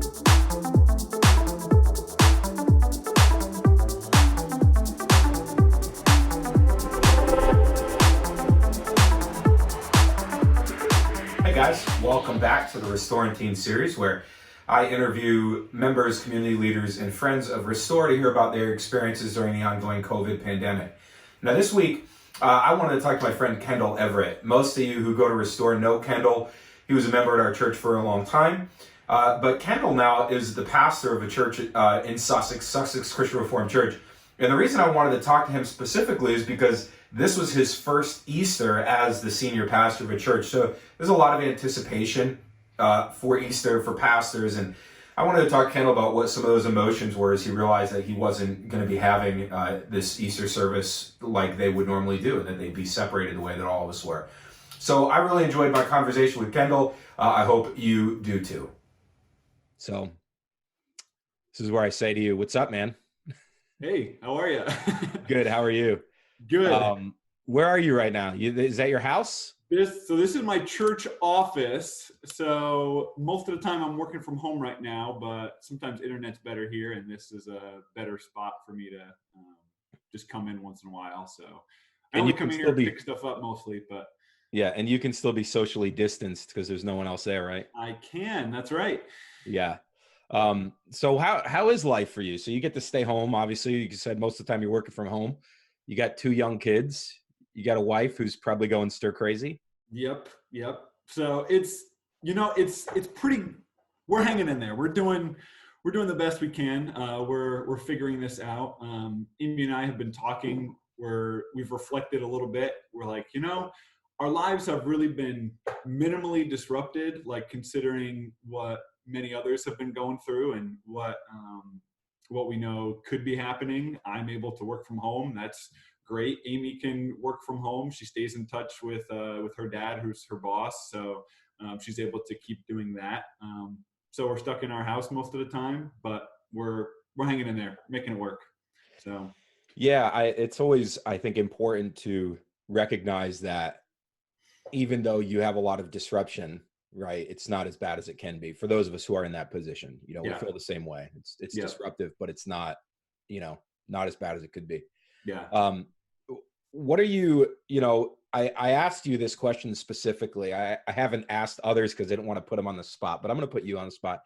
Hey guys, welcome back to the Restorantine series where I interview members, community leaders, and friends of Restore to hear about their experiences during the ongoing COVID pandemic. Now this week, I wanted to talk to my friend Kendall Everett. Most of you who go to Restore know Kendall. He was a member at our church for a long time. But Kendall now is the pastor of a church in Sussex, Sussex Christian Reformed Church. And the reason I wanted to talk to him specifically is because this was his first Easter as the senior pastor of a church. So there's a lot of anticipation for Easter for pastors. And I wanted to talk to Kendall about what some of those emotions were as he realized that he wasn't going to be having this Easter service like they would normally do, and that they'd be separated the way that all of us were. So I really enjoyed my conversation with Kendall. I hope you do too. So this is where I say to you, what's up, man? Hey, how are you? Good. How are you? Good. Where are you right now? Is that your house? This is my church office. So most of the time I'm working from home right now, but sometimes internet's better here, and this is a better spot for me to just come in once in a while. So I only come in here and pick stuff up mostly, but yeah, and you can still be socially distanced because there's no one else there, right? I can. That's right. Yeah. So how is life for you? So you get to stay home. Obviously, you said most of the time you're working from home. You got 2 young kids. You got a wife who's probably going stir crazy. Yep. So it's pretty, we're hanging in there. We're doing the best we can. We're figuring this out. Amy and I have been talking where we've reflected a little bit. We're like, our lives have really been minimally disrupted, like considering what many others have been going through and what we know could be happening. I'm able to work from home. That's great. Amy can work from home. She stays in touch with her dad, who's her boss. So she's able to keep doing that. So we're stuck in our house most of the time, but we're hanging in there, making it work. So yeah, it's always, I think, important to recognize that even though you have a lot of disruption, right, it's not as bad as it can be for those of us who are in that position. We feel the same way. It's disruptive, but it's not, not as bad as it could be. Yeah. What are you, I asked you this question specifically. I haven't asked others because I didn't want to put them on the spot, but I'm going to put you on the spot.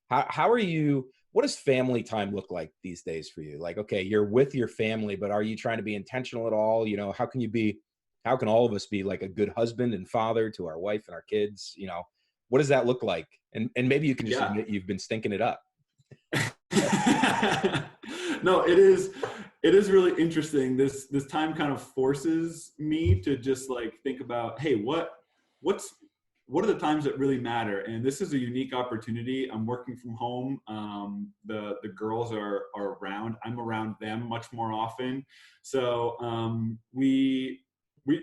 How are you, what does family time look like these days for you? Like, okay, you're with your family, but are you trying to be intentional at all? How can all of us be like a good husband and father to our wife and our kids? What does that look like? And maybe you can just admit you've been stinking it up. No, it is really interesting. This time kind of forces me to just like think about, hey, what are the times that really matter? And this is a unique opportunity. I'm working from home. The girls are around. I'm around them much more often. So we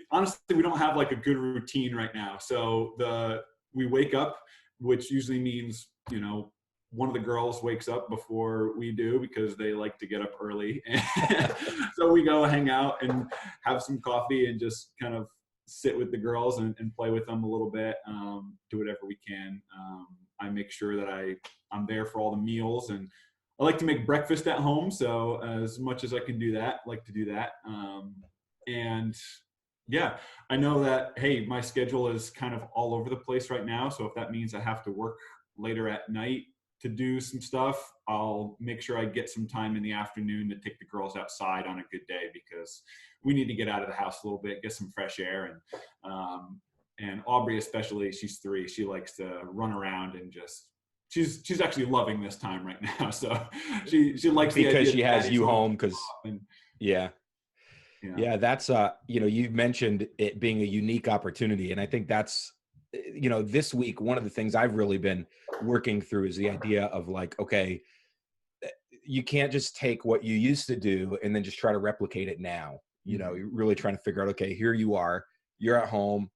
honestly, we don't have like a good routine right now. So we wake up, which usually means, one of the girls wakes up before we do because they like to get up early. So we go hang out and have some coffee and just kind of sit with the girls and play with them a little bit, do whatever we can. I make sure that I'm there for all the meals, and I like to make breakfast at home. So as much as I can do that, I like to do that. And yeah, I know that, hey, my schedule is kind of all over the place right now. So if that means I have to work later at night to do some stuff, I'll make sure I get some time in the afternoon to take the girls outside on a good day, because we need to get out of the house a little bit, get some fresh air. And Aubrey, especially, she's 3. She likes to run around and just, she's actually loving this time right now. So she likes the idea because she has you home. Because yeah, that's you mentioned it being a unique opportunity, and I think that's this week, one of the things I've really been working through is the idea of like, okay, you can't just take what you used to do and then just try to replicate it now. You're really trying to figure out, okay, here you are, you're at home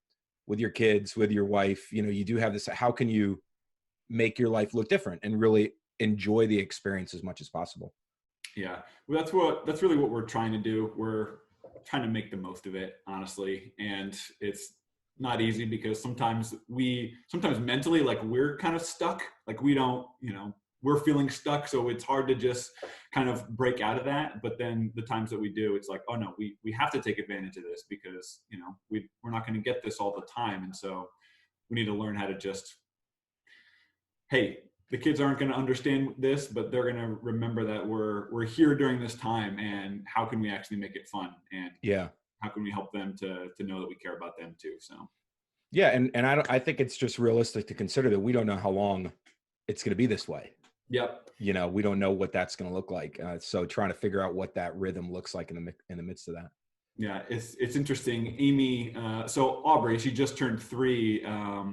with your kids, with your wife, you do have this, how can you make your life look different and really enjoy the experience as much as possible? Yeah, well, that's really what we're trying to do. We're trying to make the most of it, honestly. And not easy because sometimes mentally, like we're kind of stuck, like we don't, we're feeling stuck. So it's hard to just kind of break out of that. But then the times that we do, it's like, oh no, we have to take advantage of this because, we're not going to get this all the time. And so we need to learn how to just, hey, the kids aren't going to understand this, but they're going to remember that we're here during this time, and how can we actually make it fun? And how can we help them to know that we care about them too? So. Yeah. And I think it's just realistic to consider that we don't know how long it's going to be this way. Yep. We don't know what that's going to look like. So trying to figure out what that rhythm looks like in the midst of that. Yeah, it's interesting. Amy, so Aubrey, she just turned 3 a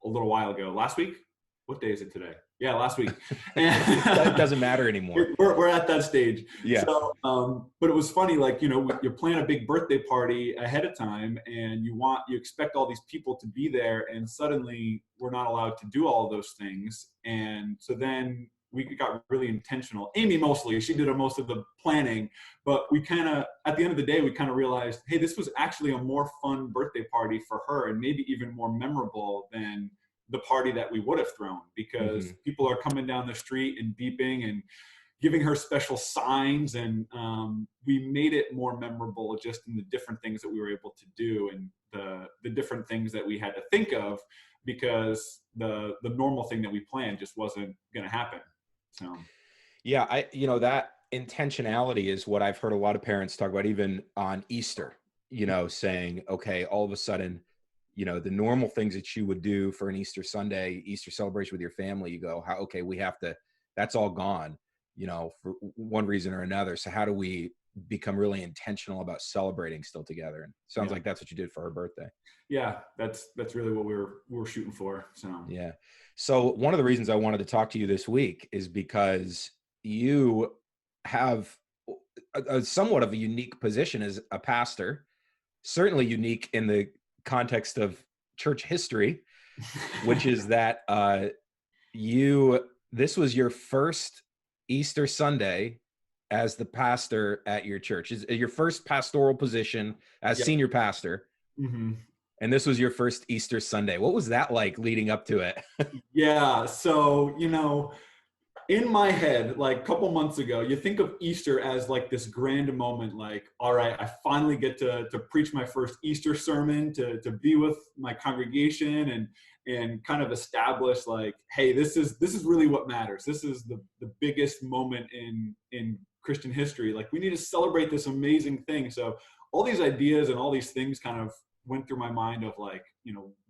little while ago. Last week? What day is it today? Yeah, last week. It doesn't matter anymore. We're at that stage. Yeah. So, but it was funny, like, you plan a big birthday party ahead of time, and you expect all these people to be there, and suddenly we're not allowed to do all those things. And so then we got really intentional. Amy mostly, she did most of the planning, but we kind of, at the end of the day, we kind of realized, hey, this was actually a more fun birthday party for her, and maybe even more memorable than the party that we would have thrown, because people are coming down the street and beeping and giving her special signs. And we made it more memorable just in the different things that we were able to do, and the different things that we had to think of, because the normal thing that we planned just wasn't going to happen. So, yeah, that intentionality is what I've heard a lot of parents talk about, even on Easter, saying, okay, all of a sudden, the normal things that you would do for an Easter Sunday, Easter celebration with your family, you go, okay, we have to, that's all gone, for one reason or another. So how do we become really intentional about celebrating still together? And sounds like that's what you did for her birthday. Yeah, that's really what we were shooting for. So yeah. So one of the reasons I wanted to talk to you this week is because you have a somewhat of a unique position as a pastor, certainly unique in the context of church history, which is that this was your first Easter Sunday as the pastor at your church. Is your first pastoral position as senior pastor. And this was your first Easter Sunday. What was that like leading up to it? Yeah. So, in my head, like a couple months ago, you think of Easter as like this grand moment, like, all right, I finally get to preach my first Easter sermon, to be with my congregation and kind of establish like, hey, this is really what matters. This is the biggest moment in Christian history. Like, we need to celebrate this amazing thing. So all these ideas and all these things kind of went through my mind of like,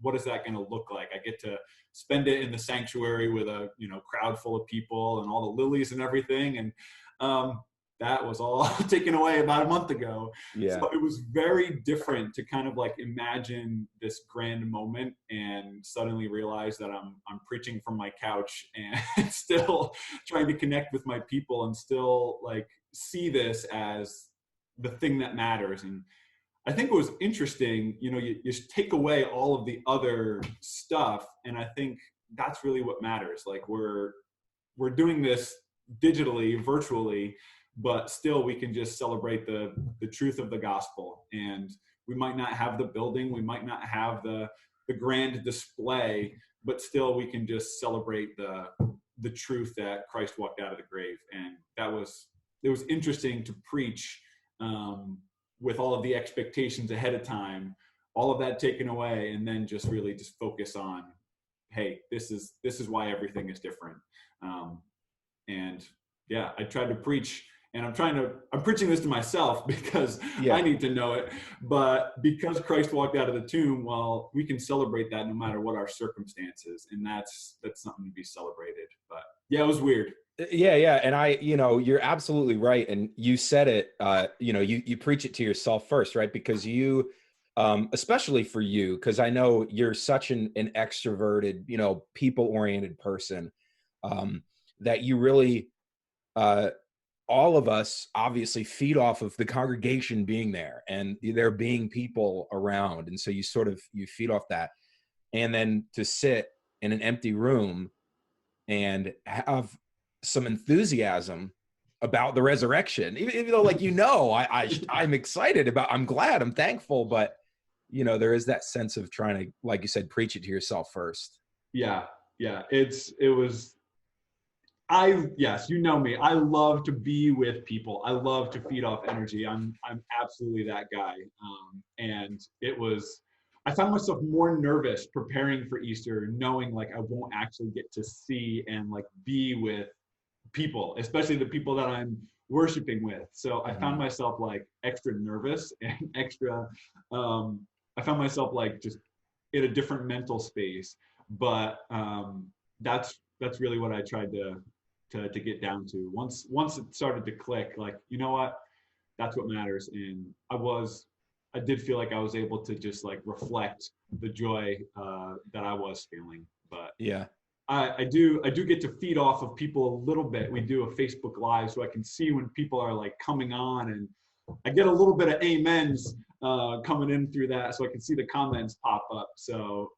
what is that going to look like? I get to spend it in the sanctuary with a, crowd full of people and all the lilies and everything. And that was all taken away about a month ago. Yeah. So it was very different to kind of like imagine this grand moment and suddenly realize that I'm preaching from my couch and still trying to connect with my people and still like see this as the thing that matters. And I think it was interesting, you take away all of the other stuff, and I think that's really what matters. Like, we're doing this digitally, virtually, but still we can just celebrate the truth of the gospel. And we might not have the building, we might not have the grand display, but still we can just celebrate the truth that Christ walked out of the grave. And it was interesting to preach with all of the expectations ahead of time, all of that taken away, and then just really just focus on, hey, this is why everything is different. And yeah, I tried to preach, and I'm preaching this to myself because I need to know it, but because Christ walked out of the tomb, well, we can celebrate that no matter what our circumstances. And that's something to be celebrated. But yeah, it was weird. Yeah. And you're absolutely right. And you said it, you preach it to yourself first, right? Because you, especially for you, because I know you're such an extroverted, people-oriented person, that you really, all of us obviously feed off of the congregation being there and there being people around. And so you feed off that. And then to sit in an empty room and have some enthusiasm about the resurrection, even though, like, I'm excited I'm glad, I'm thankful, but there is that sense of trying to, like you said, preach it to yourself first. Yeah. Yes, you know me. I love to be with people. I love to feed off energy. I'm absolutely that guy. And I found myself more nervous preparing for Easter, knowing like I won't actually get to see and like be with people, especially the people that I'm worshiping with. So I found myself like extra nervous and I found myself like just in a different mental space. But that's really what I tried to get down to. Once it started to click, like, you know what, that's what matters. And I did feel like I was able to just like reflect the joy that I was feeling. But yeah, I do get to feed off of people a little bit. We do a Facebook Live, so I can see when people are like coming on, and I get a little bit of amens coming in through that, so I can see the comments pop up. So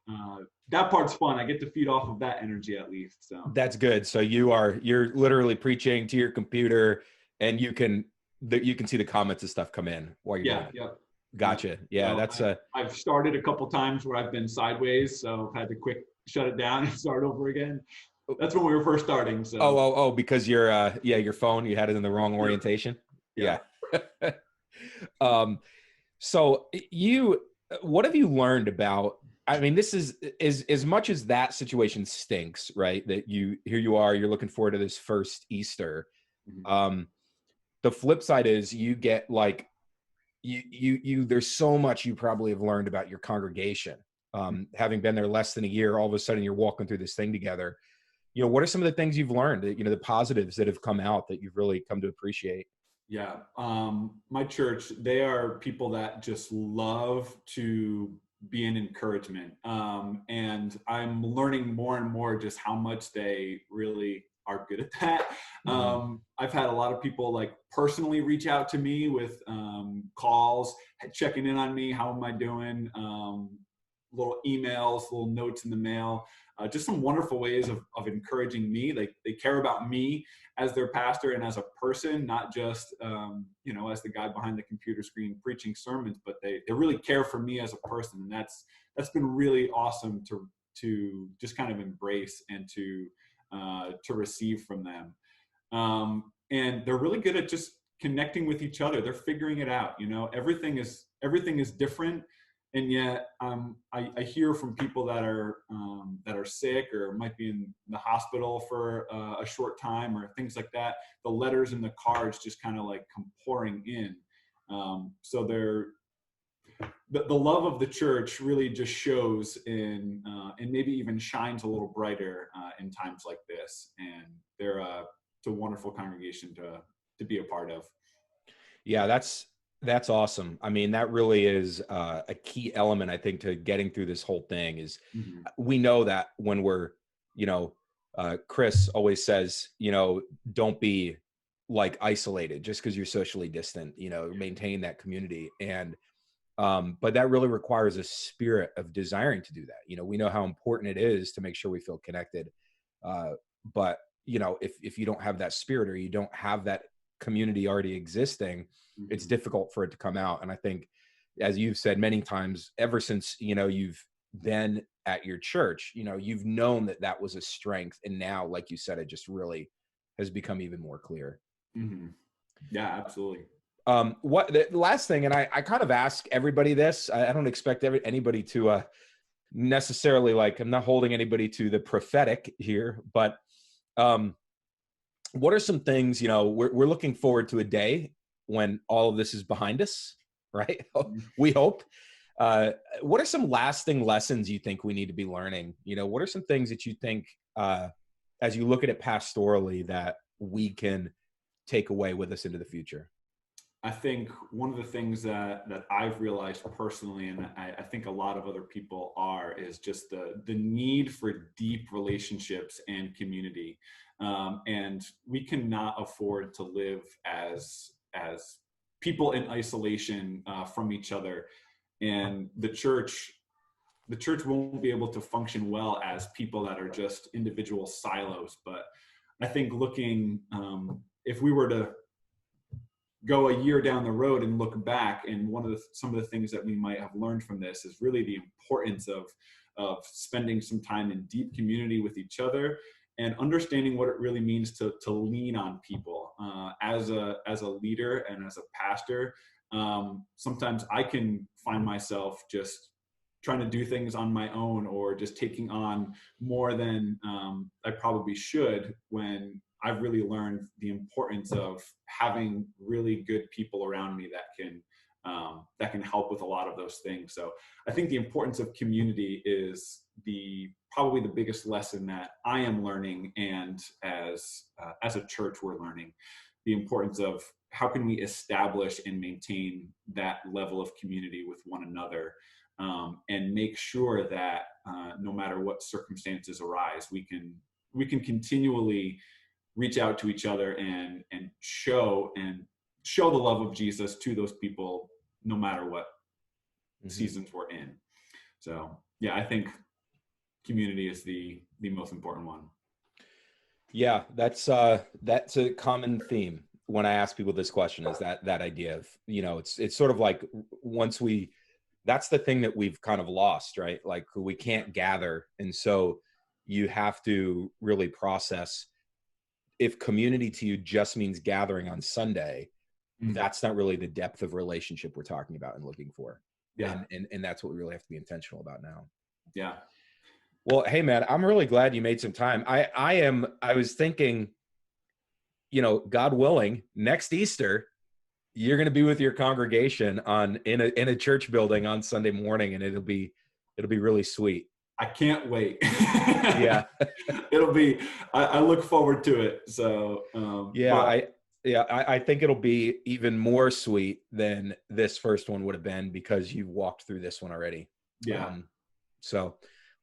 that part's fun. I get to feed off of that energy at least. So that's good. So you're literally preaching to your computer, and you can see the comments and stuff come in while you're doing it. Yeah. Gotcha. Yeah, so I've started a couple times where I've been sideways, so I've had to quick shut it down and start over again. That's when we were first starting. So oh, because your phone, you had it in the wrong orientation. Yeah. So what have you learned about, I mean, this is as much as that situation stinks, right? That here you are, you're looking forward to this first Easter. The flip side is you get like, there's so much you probably have learned about your congregation. Having been there less than a year, all of a sudden you're walking through this thing together. What are some of the things you've learned, the positives that have come out that you've really come to appreciate? Yeah. My church, they are people that just love to be an encouragement. And I'm learning more and more just how much they really are good at that. I've had a lot of people like personally reach out to me with calls, checking in on me. How am I doing? Little emails, little notes in the mail. Just some wonderful ways of encouraging me. They care about me as their pastor and as a person, not just as the guy behind the computer screen preaching sermons, but they really care for me as a person. And that's been really awesome to just kind of embrace and to receive from them. And they're really good at just connecting with each other. They're figuring it out. Everything is different. And yet I hear from people that are sick or might be in the hospital for a short time or things like that. The letters and the cards just kind of like come pouring in. So the love of the church really just shows and maybe even shines a little brighter in times like this. And it's a wonderful congregation to be a part of. Yeah, that's awesome. I mean, that really is a key element, I think, to getting through this whole thing is we know that when we're, Chris always says, don't be like isolated just because you're socially distant, maintain that community. And, but that really requires a spirit of desiring to do that. We know how important it is to make sure we feel connected. But, if you don't have that spirit or you don't have that community already existing, it's difficult for it to come out. And I think, as you've said many times, ever since, you've been at your church, you've known that was a strength. And now, like you said, it just really has become even more clear. Yeah, absolutely. What the last thing, and I kind of ask everybody this, I don't expect anybody to necessarily, like, I'm not holding anybody to the prophetic here, but what are some things, we're looking forward to a day when all of this is behind us, right? We hope. What are some lasting lessons you think we need to be learning? What are some things that you think, as you look at it pastorally, that we can take away with us into the future? I think one of the things that I've realized personally, and I think a lot of other people is just the need for deep relationships and community. And we cannot afford to live as people in isolation from each other. And the church won't be able to function well as people that are just individual silos. But I think looking, if we were to go a year down the road and look back, and some of the things that we might have learned from this is really the importance of spending some time in deep community with each other and understanding what it really means to lean on people. As a leader and as a pastor, sometimes I can find myself just trying to do things on my own, or just taking on more than I probably should, when I've really learned the importance of having really good people around me that can help with a lot of those things. So I think the importance of community is probably the biggest lesson that I am learning, and as a church we're learning the importance of how can we establish and maintain that level of community with one another, and make sure that no matter what circumstances arise, we can continually reach out to each other and show the love of Jesus to those people, no matter what seasons we're in. So yeah, I think community is the most important one. Yeah, that's a common theme when I ask people this question, is that idea of, it's sort of like that's the thing that we've kind of lost, right? Like, we can't gather. And so you have to really process, if community to you just means gathering on Sunday, that's not really the depth of relationship we're talking about and looking for. Yeah. And that's what we really have to be intentional about now. Yeah. Well, hey man, I'm really glad you made some time. I was thinking, God willing, next Easter, you're going to be with your congregation in a church building on Sunday morning, and it'll be really sweet. I can't wait. Yeah. I look forward to it. So, I think it'll be even more sweet than this first one would have been, because you've walked through this one already. Yeah.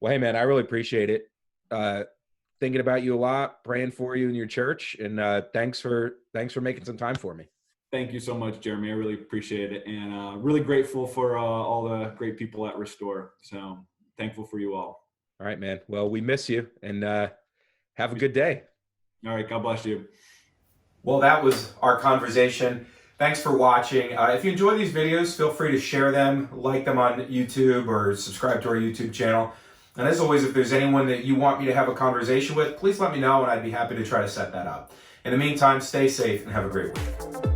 Well, hey man, I really appreciate it. Thinking about you a lot, praying for you in your church, and thanks for making some time for me. Thank you so much, Jeremy. I really appreciate it, and really grateful for all the great people at Restore. So thankful for you all. All right, man. Well, we miss you, and have a good day. All right. God bless you. Well, that was our conversation. Thanks for watching. If you enjoy these videos, feel free to share them, like them on YouTube, or subscribe to our YouTube channel. And as always, if there's anyone that you want me to have a conversation with, please let me know, and I'd be happy to try to set that up. In the meantime, stay safe and have a great week.